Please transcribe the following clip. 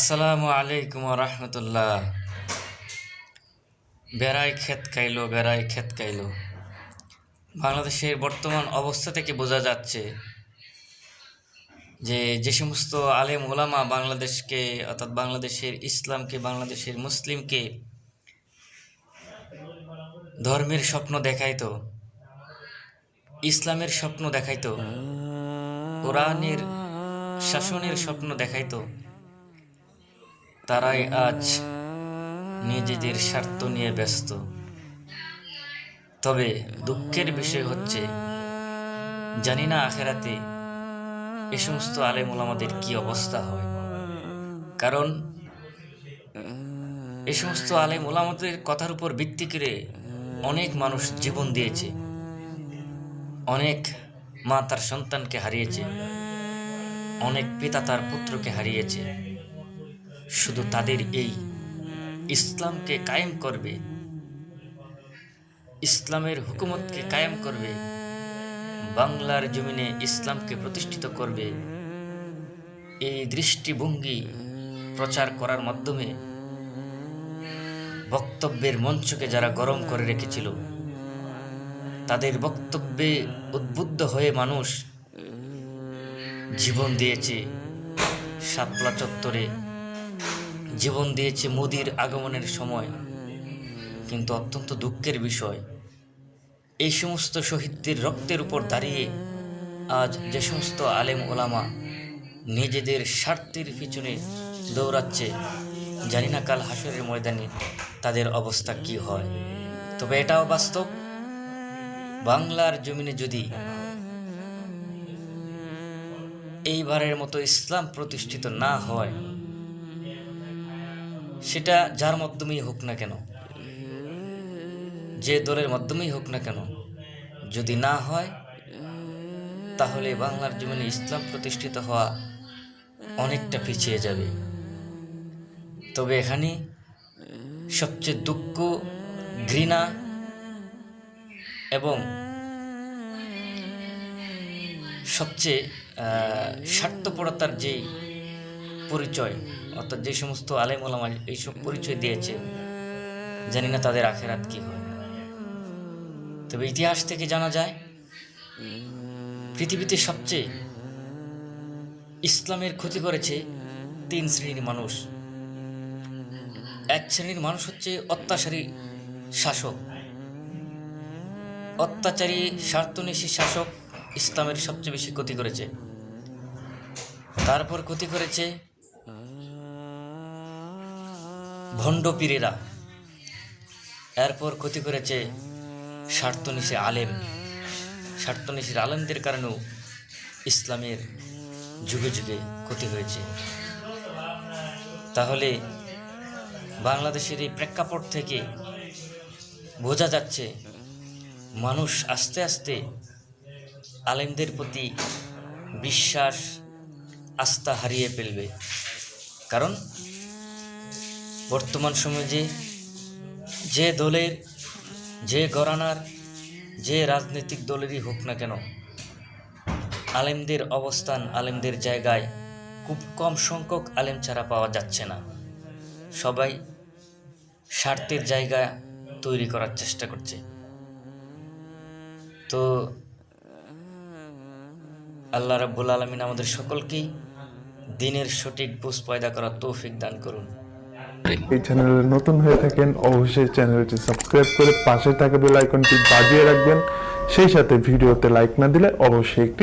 আসসালামু আলাইকুম রহমতুল্লাহ। বেড়াই ক্ষেত খাইলো। বাংলাদেশের বর্তমান অবস্থা থেকে বোঝা যাচ্ছে যে সমস্ত আলেম ওলামা বাংলাদেশকে অর্থাৎ বাংলাদেশের ইসলামকে, বাংলাদেশের মুসলিমকে ধর্মের স্বপ্ন দেখাইতো, ইসলামের স্বপ্ন দেখাইতো, কোরআনের শাসনের স্বপ্ন দেখাইতো, তারাই আজ নিজেদের স্বার্থ নিয়ে ব্যস্ত। তবে দুঃখের বিষয় হচ্ছে, জানি না আখেরাতে এ সমস্ত আলেম ওলামাদের কি অবস্থা হয়। কারণ এ সমস্ত আলেম ওলামাদের কথার উপর ভিত্তি করে অনেক মানুষ জীবন দিয়েছে, অনেক মা তার সন্তানকে হারিয়েছে, অনেক পিতা তার পুত্রকে হারিয়েছে। শুধু তাদের এই ইসলামকে কায়েম করবে, ইসলামের হুকুমতকে কায়েম করবে, বাংলার জমিনে ইসলামকে প্রতিষ্ঠিত করবে, এই দৃষ্টিভঙ্গি প্রচার করার মাধ্যমে বক্তব্যের মঞ্চকে যারা গরম করে রেখেছিল, তাদের বক্তব্যে উদ্বুদ্ধ হয়ে মানুষ জীবন দিয়েছে শাপলা চত্বরে, জীবন দিয়েছে মোদির আগমনের সময়। কিন্তু অত্যন্ত দুঃখের বিষয়, এই সমস্ত শহীদদের রক্তের উপর দাঁড়িয়ে আজ যে সমস্ত আলেম ওলামা নিজেদের স্বার্থের পিছনে দৌড়াচ্ছে, জানি না কাল হাসরের ময়দানে তাদের অবস্থা কি হয়। তবে এটাও বাস্তব, বাংলার জমিনে যদি এইবারের মতো ইসলাম প্রতিষ্ঠিত না হয়, সেটা যার মাধ্যমেই হোক না কেন, যে দলের মাধ্যমেই হোক না কেন, যদি না হয় তাহলে বাংলার জমিনে ইসলাম প্রতিষ্ঠিত হওয়া অনেকটা পিছিয়ে যাবে। তবে এখানে সবচেয়ে দুঃখ, ঘৃণা এবং সবচেয়ে স্বার্থপরতার যেই পরিচয়, অর্থাৎ যে সমস্ত আলেম ওলামা এইসব পরিচয় দিয়েছে, জানি না তাদের আখেরাত কি হয়। তবে ইতিহাস থেকে জানা যায়, পৃথিবীতে সবচেয়ে ইসলামের ক্ষতি করেছে তিন শ্রেণীর মানুষ। এক শ্রেণীর মানুষ হচ্ছে অত্যাচারী শাসক, অত্যাচারী স্বার্থন্বেষী শাসক ইসলামের সবচেয়ে বেশি ক্ষতি করেছে। তারপর ক্ষতি করেছে ভণ্ড পীরেরা, এরপর ক্ষতি করেছে স্বার্থন্বেষী আলেম। স্বার্থন্বেষী আলেমদের কারণেও ইসলামের যুগে যুগে ক্ষতি হয়েছে। তাহলে বাংলাদেশের এই প্রেক্ষাপট থেকে বোঝা যাচ্ছে, মানুষ আস্তে আস্তে আলেমদের প্রতি বিশ্বাস, আস্থা হারিয়ে ফেলবে। কারণ বর্তমান সমাজে যে দলের, যে ঘরানার, যে রাজনৈতিক দলেরই হোক না কেন, আলেমদের অবস্থান, আলেমদের জায়গায় খুব কম সংখ্যক আলেম ছাড়া পাওয়া যাচ্ছে না। সবাই স্বার্থের জায়গা তৈরি করার চেষ্টা করছে। তো আল্লাহ রাব্বুল আলামিন আমাদের সকলকেই দিনের সঠিক বুঝ পয়দা করার তৌফিক দান করুন। এই চ্যানেলে নতুন হয়ে থাকেন, অবশ্যই চ্যানেলটি সাবস্ক্রাইব করে পাশে থাকা বেল আইকনটি বাজিয়ে রাখবেন। সেই সাথে ভিডিওতে লাইক না দিলে অবশ্যই একটি